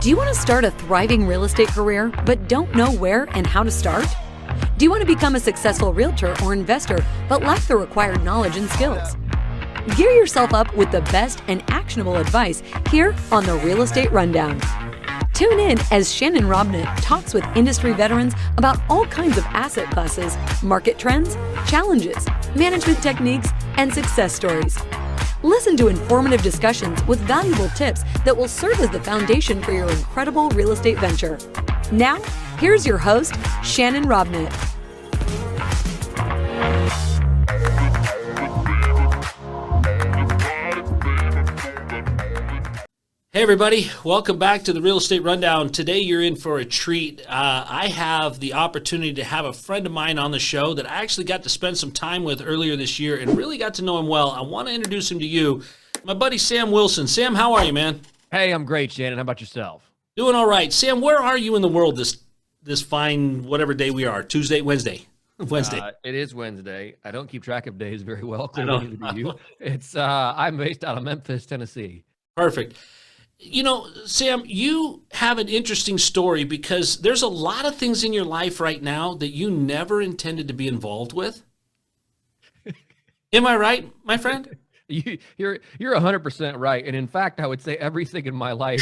Do you want to start a thriving real estate career but don't know where and how to start? Do you want to become a successful realtor or investor but lack the required knowledge and skills? Gear yourself up with the best and actionable advice here on the Real Estate Rundown. Tune in as Shannon Robnett talks with industry veterans about all kinds of asset classes, market trends, challenges, management techniques, and success stories. Listen to informative discussions with valuable tips that will serve as the foundation for your incredible real estate venture. Now, here's your host, Shannon Robnett. Hey everybody, welcome back to the Real Estate Rundown. Today you're in for a treat. I have the opportunity to have a friend of mine on the show that I actually got to spend some time with earlier this year and really got to know him well. I want to introduce him to you, my buddy Sam Wilson. Sam, how are you, man? Hey, I'm great, Shannon. How about yourself? Doing all right. Sam, where are you in the world this fine whatever day we are? Tuesday, Wednesday? Wednesday. It is Wednesday. I don't keep track of days very well. Clearly to you. It's I'm based out of Memphis, Tennessee. Perfect. You know, Sam, you have an interesting story because there's a lot of things in your life right now that you never intended to be involved with. Am I right, my friend? You're 100% right. And in fact, I would say everything in my life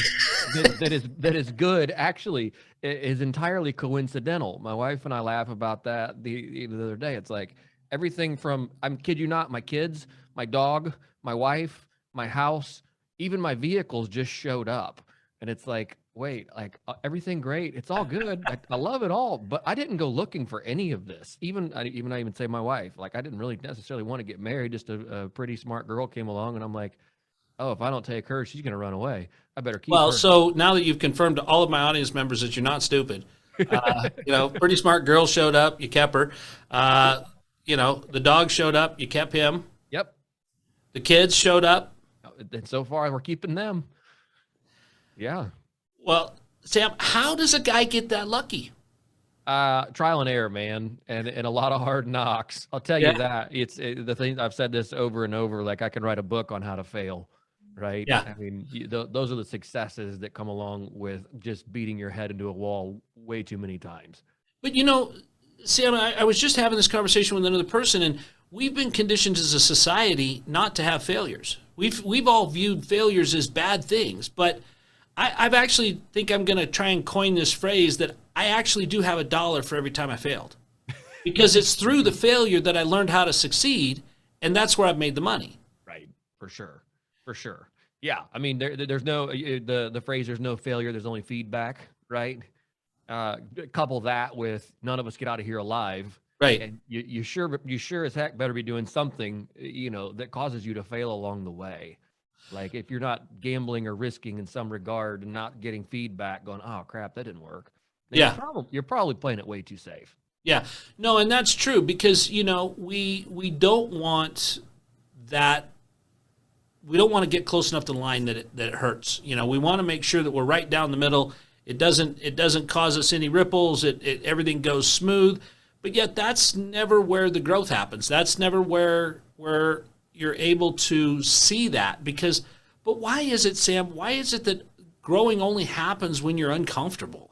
that is good actually is entirely coincidental. My wife and I laugh about that the other day. It's like everything from, I'm kid you not, my kids, my dog, my wife, my house, even my vehicles just showed up. And it's like, wait, like everything great. It's all good. I love it all, but I didn't go looking for any of this. I even say my wife, like I didn't really necessarily want to get married. Just a pretty smart girl came along and I'm like, oh, if I don't take her, she's going to run away. I better keep her. Well, so now that you've confirmed to all of my audience members that you're not stupid, pretty smart girl showed up, you kept her. The dog showed up, you kept him. Yep. The kids showed up. And so far, we're keeping them. Yeah. Well, Sam, how does a guy get that lucky? Trial and error, man, and a lot of hard knocks. I'll tell you that. It's the thing. I've said this over and over. Like I can write a book on how to fail, right? Yeah. I mean, those are the successes that come along with just beating your head into a wall way too many times. But Sam, I was just having this conversation with another person, and we've been conditioned as a society not to have failures. We've all viewed failures as bad things, but I've actually think I'm going to try and coin this phrase that I actually do have $1 for every time I failed, because it's through the failure that I learned how to succeed, and that's where I've made the money. Right, for sure. Yeah, I mean, there's no the phrase "there's no failure, there's only feedback," right? Couple that with none of us get out of here alive. Right. And you sure as heck better be doing something, that causes you to fail along the way. Like if you're not gambling or risking in some regard and not getting feedback going, oh crap, that didn't work. Yeah. You're probably playing it way too safe. Yeah. No, and that's true because, we don't want that. We don't want to get close enough to the line that it hurts. We want to make sure that we're right down the middle. It doesn't cause us any ripples. Everything goes smooth. But yet that's never where the growth happens. That's never where you're able to see that. But why is it, Sam? Why is it that growing only happens when you're uncomfortable?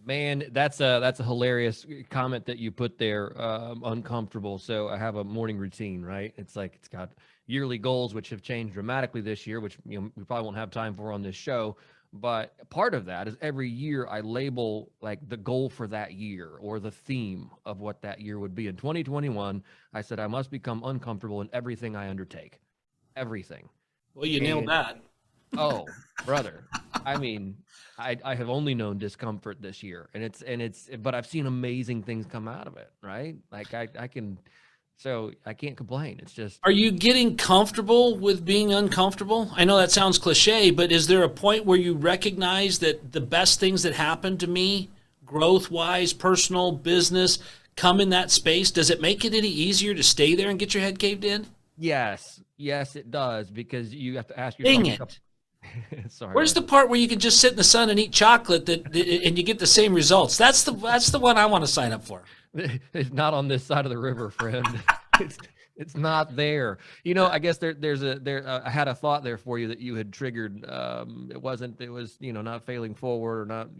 Man, that's a hilarious comment that you put there, uncomfortable. So I have a morning routine, right? It's like it's got yearly goals, which have changed dramatically this year, which we probably won't have time for on this show. But part of that is every year I label like the goal for that year or the theme of what that year would be. In 2021, I said I must become uncomfortable in everything I undertake. Everything. Well, you nailed that. Oh, brother. I mean, I have only known discomfort this year, but I've seen amazing things come out of it, right? Like so I can't complain. It's just. Are you getting comfortable with being uncomfortable? I know that sounds cliche, but is there a point where you recognize that the best things that happen to me, growth-wise, personal, business, come in that space? Does it make it any easier to stay there and get your head caved in? Yes, it does, because you have to ask yourself. Dang it. Sorry. Where's the part where you can just sit in the sun and eat chocolate and you get the same results? That's the one I want to sign up for. It's not on this side of the river, friend. It's not there. I guess I had a thought there for you that you had triggered. It was, not failing forward or not,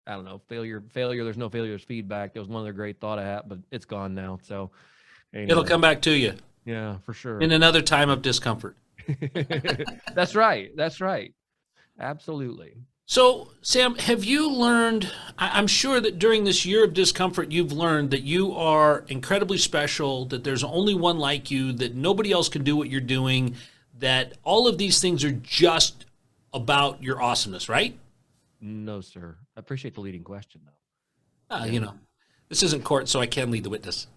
I don't know, failure. There's no failure, there's feedback. That was one of the great thought I had, but it's gone now. So anyway, It'll come back to you yeah, for sure. in another time of discomfort. That's right. Absolutely. So, Sam, have you learned, I'm sure that during this year of discomfort, you've learned that you are incredibly special, that there's only one like you, that nobody else can do what you're doing, that all of these things are just about your awesomeness, right? No, sir. I appreciate the leading question, though. This isn't court, so I can lead the witness.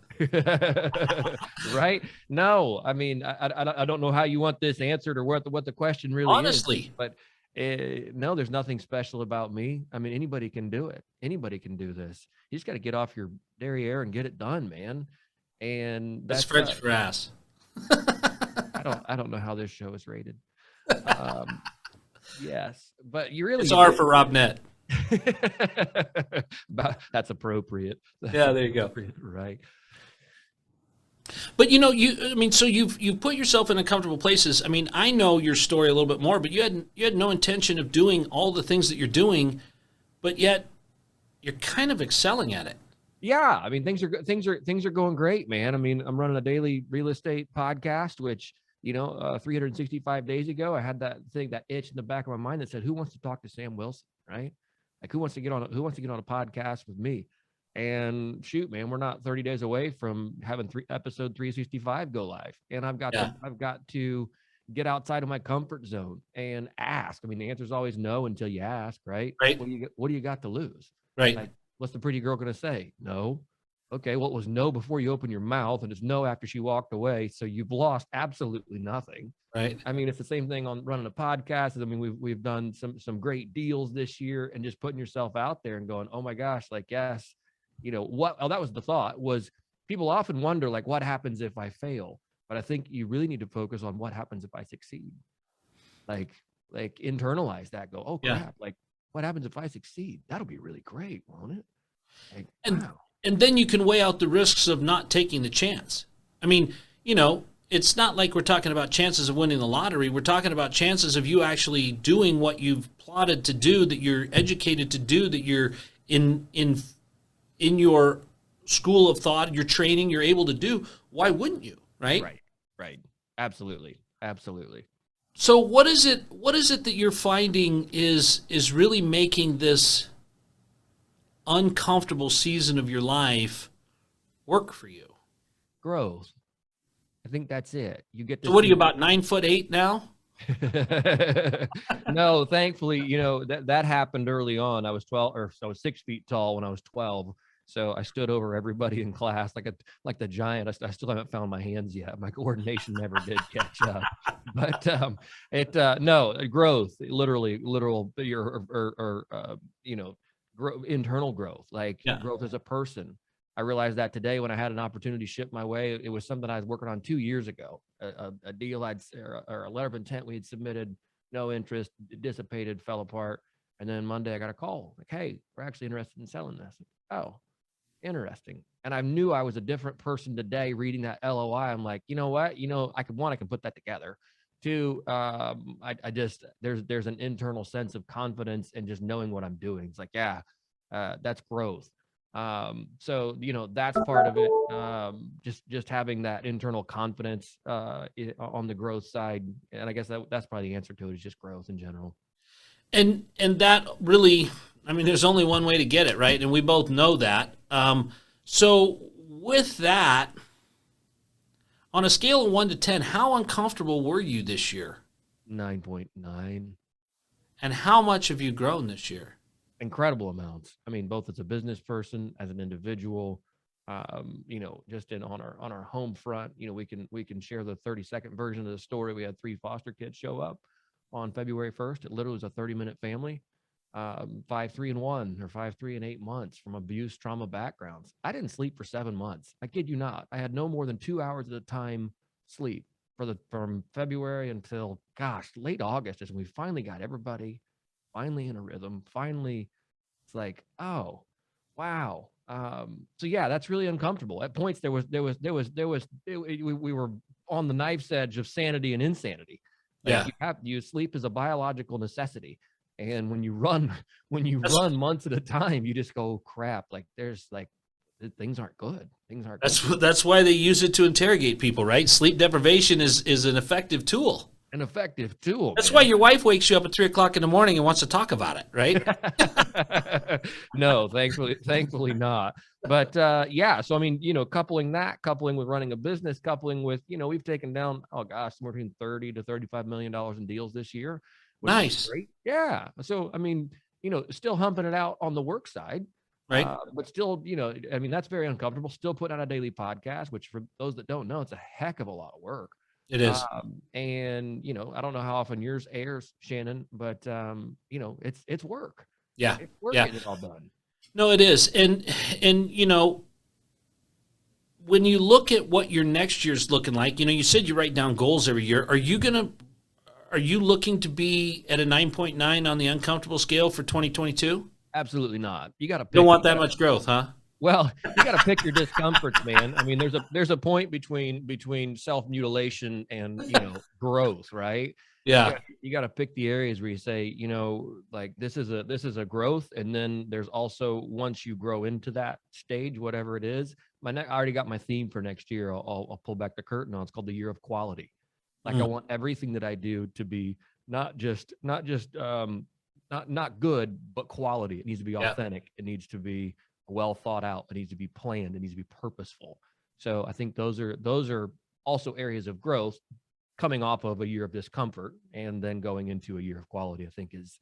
Right? No, I mean, I don't know how you want this answered or what the question really Honestly. is, but no, there's nothing special about me. I mean, anybody can do it. Anybody can do this. You just got to get off your derriere and get it done, man. And That's French for ass. I don't know how this show is rated. Yes, but you really It's R for Robnet. That's appropriate. Yeah, there you go. Right. But so you've put yourself in uncomfortable places. I mean, I know your story a little bit more, but you had no intention of doing all the things that you're doing, but yet you're kind of excelling at it. Yeah, I mean, things are going great, man. I mean, I'm running a daily real estate podcast, which 365 days ago, I had that itch in the back of my mind that said, "Who wants to talk to Sam Wilson?" Right? Like, who wants to get on a podcast with me? And shoot, man, we're not 30 days away from having episode 365 go live, and I've got to get outside of my comfort zone and ask. I mean, the answer is always no until you ask, right? Right. What do you got to lose? Right. Like, what's the pretty girl going to say? No. Okay, well, it was no before you open your mouth, and it's no after she walked away. So you've lost absolutely nothing. Right. I mean, it's the same thing on running a podcast. I mean, we've done some great deals this year, and just putting yourself out there and going, oh my gosh, like, yes, what? Oh, that was the thought. Was people often wonder, like, what happens if I fail? But I think you really need to focus on what happens if I succeed. Like internalize that. Go, oh crap! Yeah. Like, what happens if I succeed? That'll be really great, won't it? Like, wow. And then you can weigh out the risks of not taking the chance. I mean, it's not like we're talking about chances of winning the lottery. We're talking about chances of you actually doing what you've plotted to do, that you're educated to do, that you're in your school of thought, your training, you're able to do. Why wouldn't you? Right. Right. Absolutely. So what is it that you're finding is really making this uncomfortable season of your life work for you? Growth. I think that's it. You get So what are you, about 9'8" now? No, thankfully, that happened early on. I was 6 feet tall when I was 12. So I stood over everybody in class like the giant. I still haven't found my hands yet. My coordination never did catch up. But growth, literal, internal growth, like growth as a person. I realized that today when I had an opportunity shipped my way. It was something I was working on 2 years ago. A deal or a letter of intent we had submitted, no interest, dissipated, fell apart. And then Monday I got a call like, "Hey, we're actually interested in selling this." Oh, interesting. And I knew I was a different person today reading that LOI. I'm like, you know what? I can put that together. Two, there's an internal sense of confidence and just knowing what I'm doing. It's like, that's growth. So that's part of it. Just having that internal confidence on the growth side. And I guess that's probably the answer to it, is just growth in general. And that really, I mean, there's only one way to get it, right? And we both know that. So with that, on a scale of 1 to 10, how uncomfortable were you this year? 9.9. And how much have you grown this year? Incredible amounts. I mean, both as a business person, as an individual, just on our home front, we can share the 30-second version of the story. We had 3 foster kids show up on February 1st. It literally was a 30-minute family, 5, 3, and 1, or 5, 3, and 8 months from abuse, trauma backgrounds. I didn't sleep for 7 months. I kid you not. I had no more than 2 hours at a time sleep from February until, late August, is when we finally got everybody finally in a rhythm. Finally, it's like, oh, wow. So yeah, that's really uncomfortable. At points we were on the knife's edge of sanity and insanity. Like sleep is a biological necessity. And when you run, months at a time, you just go, crap, like things aren't good. Things aren't good. That's why they use it to interrogate people, right? Sleep deprivation is an effective tool. An effective tool. That's why your wife wakes you up at 3:00 in the morning and wants to talk about it, right? No, thankfully not. But yeah, so I mean, coupling with running a business, coupling with, we've taken down, somewhere between $30 to $35 million in deals this year. Nice. Great. Yeah. So I mean, still humping it out on the work side. Right. But still, I mean, that's very uncomfortable. Still putting out a daily podcast, which for those that don't know, it's a heck of a lot of work. It is. And, I don't know how often yours airs, Shannon, but, it's work. Yeah. It's work getting it all done. No, it is. And, when you look at what your next year's looking like, you said you write down goals every year. Are you looking to be at a 9.9 on the uncomfortable scale for 2022? Absolutely not. You got to don't want that much growth, huh? Well, you got to pick your discomforts, man. I mean, there's a point between self-mutilation and, growth, right? Yeah. You got to pick the areas where you say, like this is a growth. And then there's also, once you grow into that stage, whatever it is, I already got my theme for next year. I'll pull back the curtain on. It's called the year of quality. Like I want everything that I do to be not good, but quality. It needs to be authentic. It needs to be well thought out. It needs to be planned. It needs to be purposeful. So I think those are also areas of growth coming off of a year of discomfort and then going into a year of quality, I think is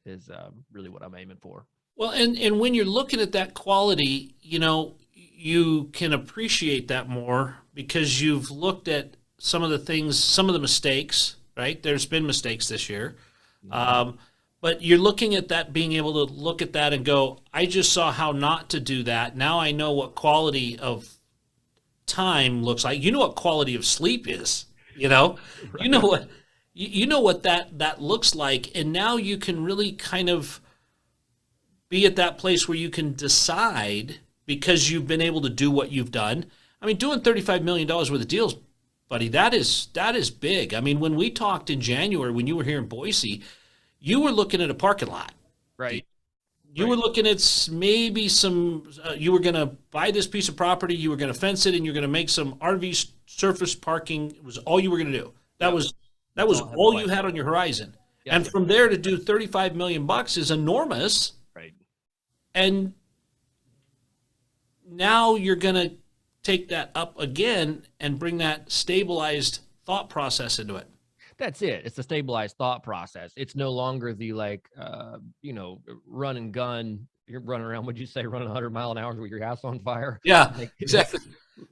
really what I'm aiming for. Well, and when you're looking at that quality, you can appreciate that more because you've looked at some of the things, some of the mistakes, right? There's been mistakes this year. But you're looking at that, being able to look at that and go, I just saw how not to do that. Now I know what quality of time looks like. You know what quality of sleep is, Right. You know what that looks like. And now you can really kind of be at that place where you can decide, because you've been able to do what you've done. I mean, doing $35 million worth of deals, buddy, that is big. I mean, when we talked in January, when you were here in Boise, you were looking at a parking lot. Right. You were looking at maybe some, you were going to buy this piece of property, you were going to fence it, and you're going to make some RV surface parking. It was all you were going to do. That was all you had on your horizon. Yep. And from there to do $35 million is enormous. Right. And now you're going to take that up again and bring that stabilized thought process into it. That's it. It's a stabilized thought process. It's no longer the run and gun. You're running around, would you say, running 100 miles an hour with your house on fire? Yeah, exactly.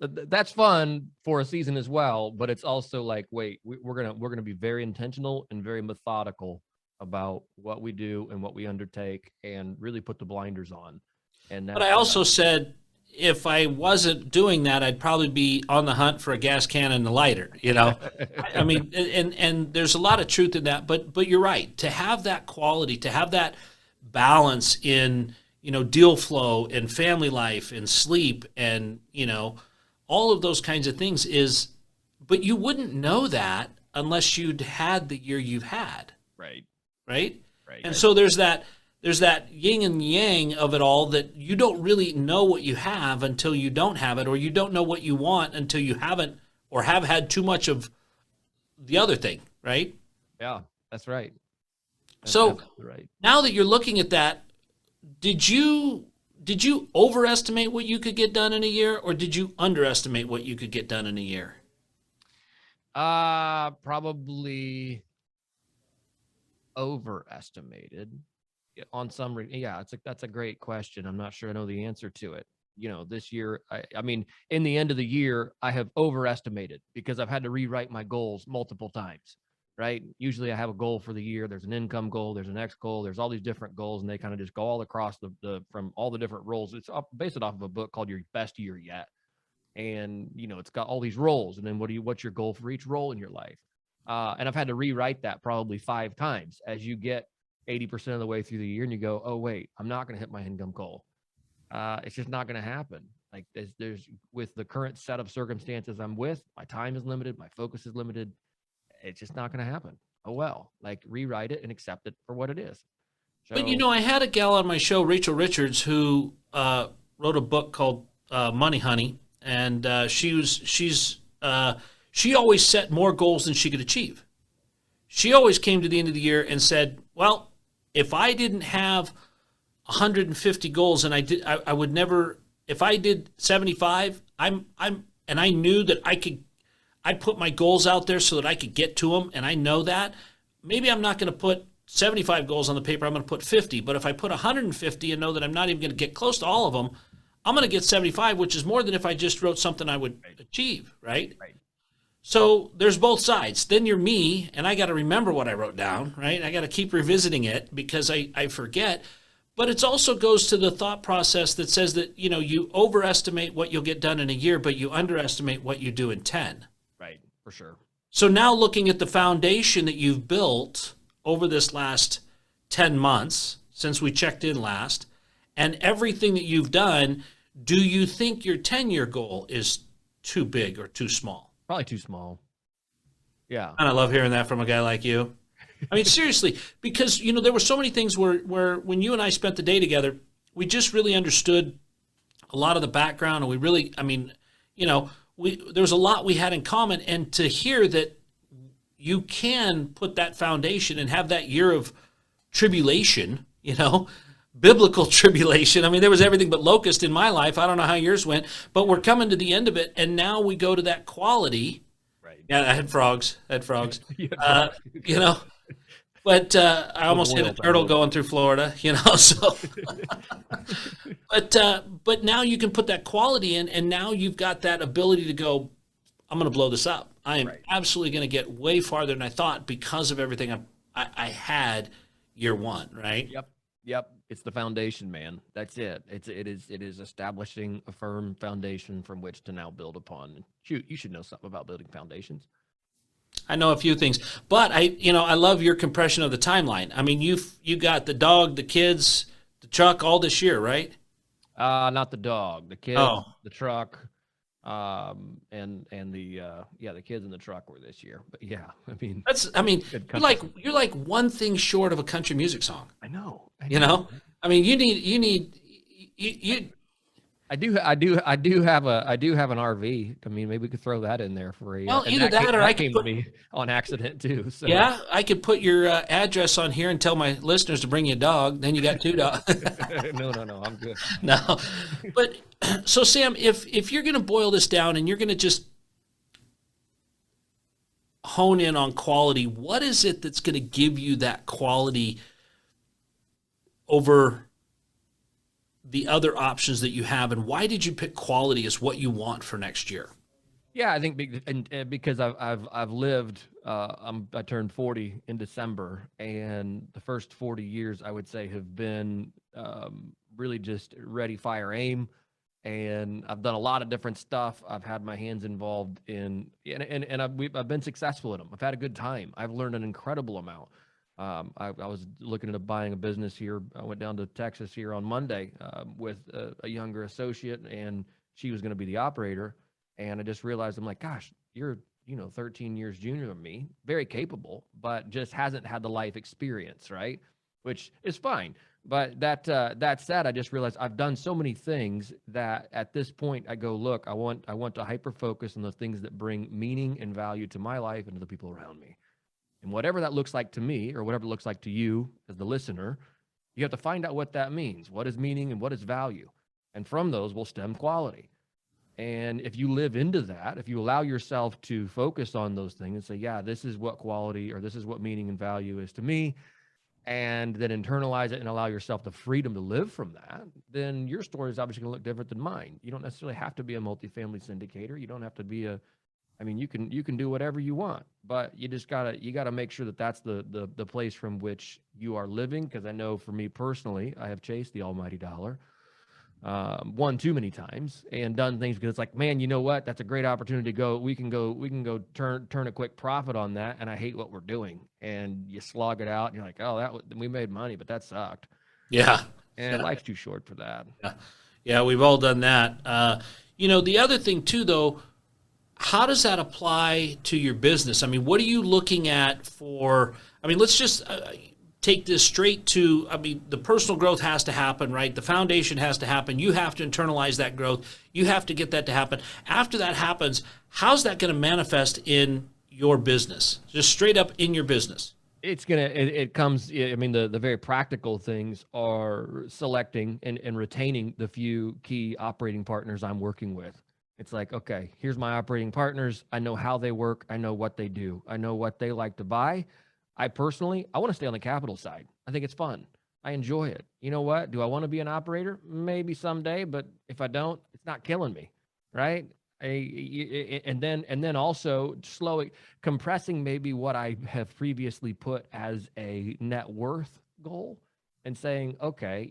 That's fun for a season as well, but it's also like, wait, we're gonna be very intentional and very methodical about what we do and what we undertake, and really put the blinders on. And but I also said, if I wasn't doing that, I'd probably be on the hunt for a gas can and a lighter, I mean, and there's a lot of truth in that, but you're right. To have that quality, to have that balance in, deal flow and family life and sleep and, all of those kinds of things but you wouldn't know that unless you'd had the year you've had. Right. Right. And so there's that yin and yang of it all, that you don't really know what you have until you don't have it, or you don't know what you want until you haven't or have had too much of the other thing, right? Yeah, that's right. So right. Now that you're looking at that, did you overestimate what you could get done in a year, or did you underestimate what you could get done in a year? Probably overestimated. On some, that's a great question. I'm not sure I know the answer to it. This year, I mean, in the end of the year, I have overestimated because I've had to rewrite my goals multiple times, right? Usually I have a goal for the year. There's an income goal. There's an X goal. There's all these different goals, and they kind of just go all across from all the different roles. It's based off of a book called Your Best Year Yet. And, it's got all these roles. And then what's your goal for each role in your life? And I've had to rewrite that probably 5 times as you get 80% of the way through the year, and you go, oh, wait, I'm not going to hit my income goal. It's just not going to happen. Like there's with the current set of circumstances I'm with, my time is limited, my focus is limited. It's just not going to happen. Oh well, like rewrite it and accept it for what it is. But So I had a gal on my show, Rachel Richards, who wrote a book called Money Honey, and she always set more goals than she could achieve. She always came to the end of the year and said, "Well, if I didn't have 150 goals, and I would never. If I did 75, and I knew that I'd put my goals out there so that I could get to them, and I know that. Maybe I'm not going to put 75 goals on the paper. I'm going to put 50. But if I put 150 and know that I'm not even going to get close to all of them, I'm going to get 75, which is more than if I just wrote something I would achieve, right? right. So there's both sides. Then you're me, and I got to remember what I wrote down, right? I got to keep revisiting it because I forget. But it also goes to the thought process that says that, you overestimate what you'll get done in a year, but you underestimate what you do in 10. Right, for sure. So now looking at the foundation that you've built over this last 10 months since we checked in last, and everything that you've done, do you think your 10-year goal is too big or too small? Probably too small. Yeah. And I love hearing that from a guy like you. I mean, seriously, because, there were so many things where when you and I spent the day together, we just really understood a lot of the background, and we really, there was a lot we had in common, and to hear that you can put that foundation and have that year of tribulation, biblical tribulation. I mean, there was everything but locust in my life. I don't know how yours went, but we're coming to the end of it, and now we go to that quality. Right. Yeah, I had frogs. But I almost hit a turtle going through Florida, so. But now you can put that quality in, and now you've got that ability to go, I'm going to blow this up. I am absolutely going to get way farther than I thought because of everything I had year one, right? Yep. It's the foundation, man. That's it. It is establishing a firm foundation from which to now build upon. Shoot, you should know something about building foundations. I know a few things, but I love your compression of the timeline. I mean, you got the dog, the kids, the truck all this year, right? Not the dog, the kids, the truck, and the kids in the truck were this year. But yeah, you're like one thing short of a country music song. I know. I mean, you need. I do have an RV. I mean, maybe we could throw that in there for a. Well, either that or I came to me on accident too. So. Yeah, I could put your address on here and tell my listeners to bring you a dog. Then you got 2 dogs. No, I'm good. No, but so Sam, if you're going to boil this down and you're going to just hone in on quality, what is it that's going to give you that quality over the other options that you have, and why did you pick quality as what you want for next year? Yeah, I think because I've lived. I turned 40 in December, and the first 40 years I would say have been really just ready, fire, aim, and I've done a lot of different stuff. I've had my hands involved in, and I've been successful in them. I've had a good time. I've learned an incredible amount. I was looking at buying a business here. I went down to Texas here on Monday with a younger associate, and she was going to be the operator. And I just realized, I'm like, gosh, you're 13 years junior than me, very capable, but just hasn't had the life experience, right? Which is fine. But that said, I just realized I've done so many things that at this point I go, look, I want to hyper focus on the things that bring meaning and value to my life and to the people around me. And whatever that looks like to me, or whatever it looks like to you as the listener, you have to find out what that means. What is meaning and what is value? And from those will stem quality. And if you live into that, if you allow yourself to focus on those things and say, yeah, this is what quality, or this is what meaning and value is to me, and then internalize it and allow yourself the freedom to live from that, then your story is obviously going to look different than mine. You don't necessarily have to be a multifamily syndicator. You don't have to be you can do whatever you want, but you gotta make sure that that's the place from which you are living. Because I know for me personally, I have chased the almighty dollar, one too many times, and done things because it's like, man, you know what? That's a great opportunity to go. We can go turn a quick profit on that, and I hate what we're doing. And you slog it out, and you're like, oh, we made money, but that sucked. Yeah, and life's too short for that. Yeah. Yeah, we've all done that. The other thing too, though, how does that apply to your business? I mean, what are you looking at for? I mean, let's just take this straight to. I mean, the personal growth has to happen, right? The foundation has to happen. You have to internalize that growth. You have to get that to happen. After that happens, how's that going to manifest in your business? Just straight up in your business. It comes, I mean, the very practical things are selecting and retaining the few key operating partners I'm working with. It's like, okay, here's my operating partners. I know how they work. I know what they do. I know what they like to buy. I want to stay on the capital side. I think it's fun. I enjoy it. You know what? Do I want to be an operator? Maybe someday, but if I don't, it's not killing me, right? And then also slowly compressing maybe what I have previously put as a net worth goal and saying, okay,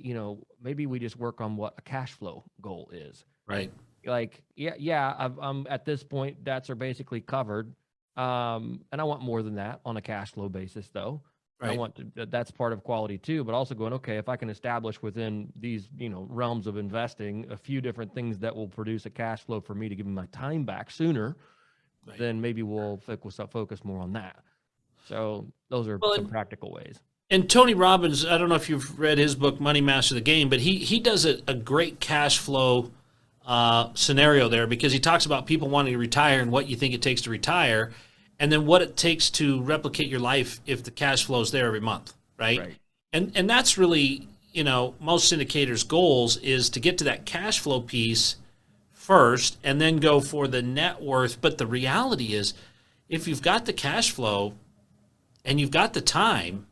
maybe we just work on what a cash flow goal is. Right. Like, I'm at this point, debts are basically covered. And I want more than that on a cash flow basis, though. Right. That's part of quality too, but also going, okay, if I can establish within these, realms of investing a few different things that will produce a cash flow for me to give me my time back sooner, right, then maybe we'll focus more on that. So those are some practical ways. And Tony Robbins, I don't know if you've read his book, Money Master the Game, but he does a great cash flow scenario there, because he talks about people wanting to retire and what you think it takes to retire, and then what it takes to replicate your life if the cash flow is there every month, right? And that's really, most syndicators' goals is to get to that cash flow piece first and then go for the net worth. But the reality is, if you've got the cash flow and you've got the time,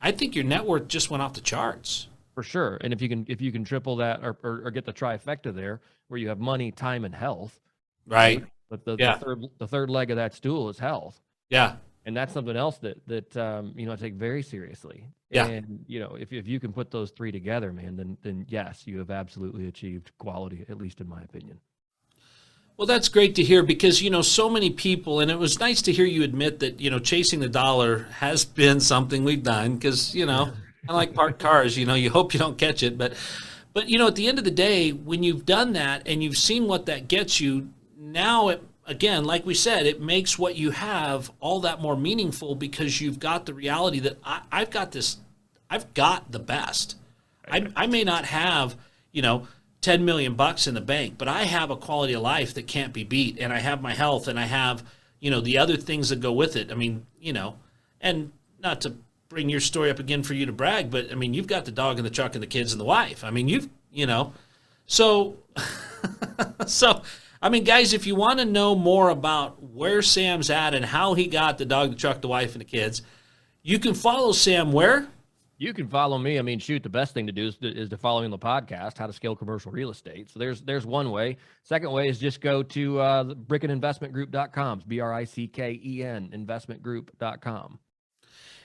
I think your net worth just went off the charts. For sure. And if you can triple that or get the trifecta there, where you have money, time, and health, right? But the third leg of that stool is health. Yeah. And that's something else that I take very seriously. Yeah. And if you can put those three together, man, then yes, you have absolutely achieved quality, at least in my opinion. Well, that's great to hear, because, so many people, and it was nice to hear you admit that, chasing the dollar has been something we've done, because, kind of like parked cars, you hope you don't catch it. But at the end of the day, when you've done that and you've seen what that gets you, now again, like we said, it makes what you have all that more meaningful, because you've got the reality that I've got the best. I may not have, $10 million in the bank, but I have a quality of life that can't be beat, and I have my health, and I have, the other things that go with it. I mean, and not to bring your story up again for you to brag, but I mean, you've got the dog and the truck and the kids and the wife. I mean, so I mean, guys, if you want to know more about where Sam's at and how he got the dog, the truck, the wife, and the kids, you can follow Sam where? You can follow me. I mean, shoot, the best thing to do is to follow me on the podcast, How to Scale Commercial Real Estate. So there's one way. Second way is just go to brickeninvestmentgroup.com. BRICKEN investmentgroup.com.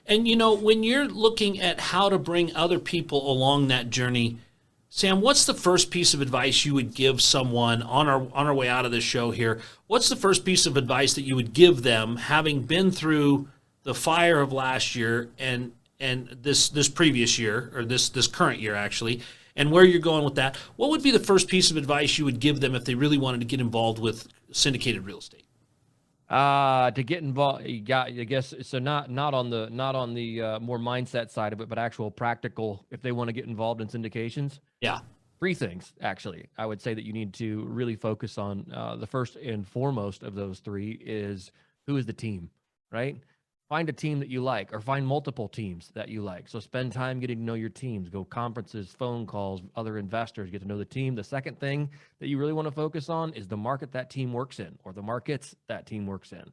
And, when you're looking at how to bring other people along that journey, Sam, what's the first piece of advice you would give someone on our way out of this show here? What's the first piece of advice that you would give them, having been through the fire of last year and this previous year, or this current year actually, and where you're going with that? What would be the first piece of advice you would give them if they really wanted to get involved with syndicated real estate? To get involved, you got, I guess, so not on the more mindset side of it, but actual practical, if they want to get involved in syndications. Yeah. Three things, actually, I would say that you need to really focus on. The first and foremost of those three is, who is the team, right? Find a team that you like, or find multiple teams that you like. So spend time getting to know your teams, go conferences, phone calls, other investors, get to know the team. The second thing that you really want to focus on is the market that team works in, or the markets that team works in.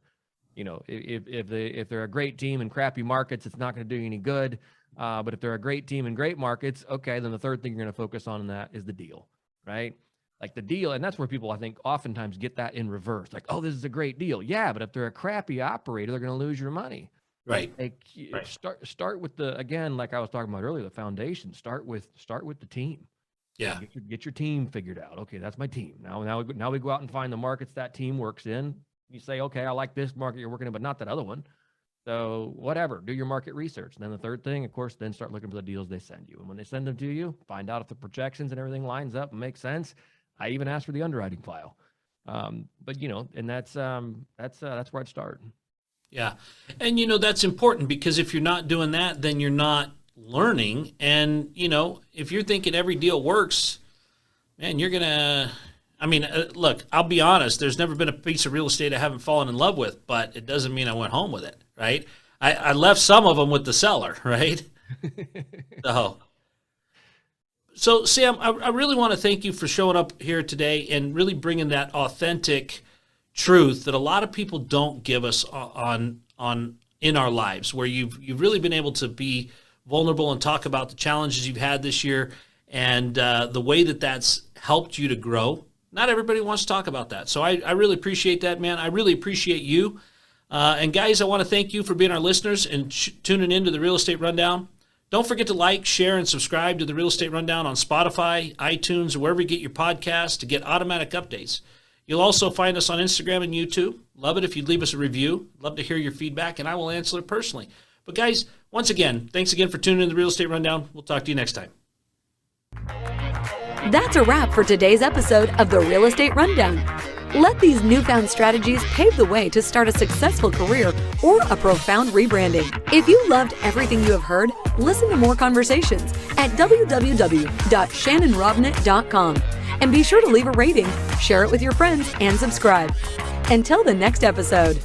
If they're a great team in crappy markets, it's not going to do you any good. But if they're a great team in great markets, okay, then the third thing you're going to focus on in that is the deal, right? Like the deal, and that's where people, I think, oftentimes get that in reverse. Like, oh, this is a great deal. Yeah, but if they're a crappy operator, they're going to lose your money. Right. Right. Start with again, like I was talking about earlier, the foundation. Start with the team. Yeah. Get your team figured out. Okay, that's my team. Now we go out and find the markets that team works in. You say, okay, I like this market you're working in, but not that other one. So whatever, do your market research. And then the third thing, of course, then start looking for the deals they send you. And when they send them to you, find out if the projections and everything lines up and makes sense. I even ask for the underwriting file. But and that's where I'd start. Yeah. And that's important, because if you're not doing that, then you're not learning. And if you're thinking every deal works, man, you're going to, look, I'll be honest, there's never been a piece of real estate I haven't fallen in love with, but it doesn't mean I went home with it, right? I left some of them with the seller, right? So Sam, I really want to thank you for showing up here today and really bringing that authentic truth that a lot of people don't give us on in our lives, where you've really been able to be vulnerable and talk about the challenges you've had this year and the way that's helped you to grow. Not everybody wants to talk about that. So I really appreciate that, man. I really appreciate you. And guys, I want to thank you for being our listeners and tuning into the Real Estate Rundown. Don't forget to like, share, and subscribe to the Real Estate Rundown on Spotify, iTunes, or wherever you get your podcasts to get automatic updates. You'll also find us on Instagram and YouTube. Love it if you'd leave us a review. Love to hear your feedback, and I will answer it personally. But guys, once again, thanks again for tuning in to the Real Estate Rundown. We'll talk to you next time. That's a wrap for today's episode of the Real Estate Rundown. Let these newfound strategies pave the way to start a successful career or a profound rebranding. If you loved everything you have heard, listen to more conversations at www.shannonrobnett.com. And be sure to leave a rating, share it with your friends, and subscribe. Until the next episode.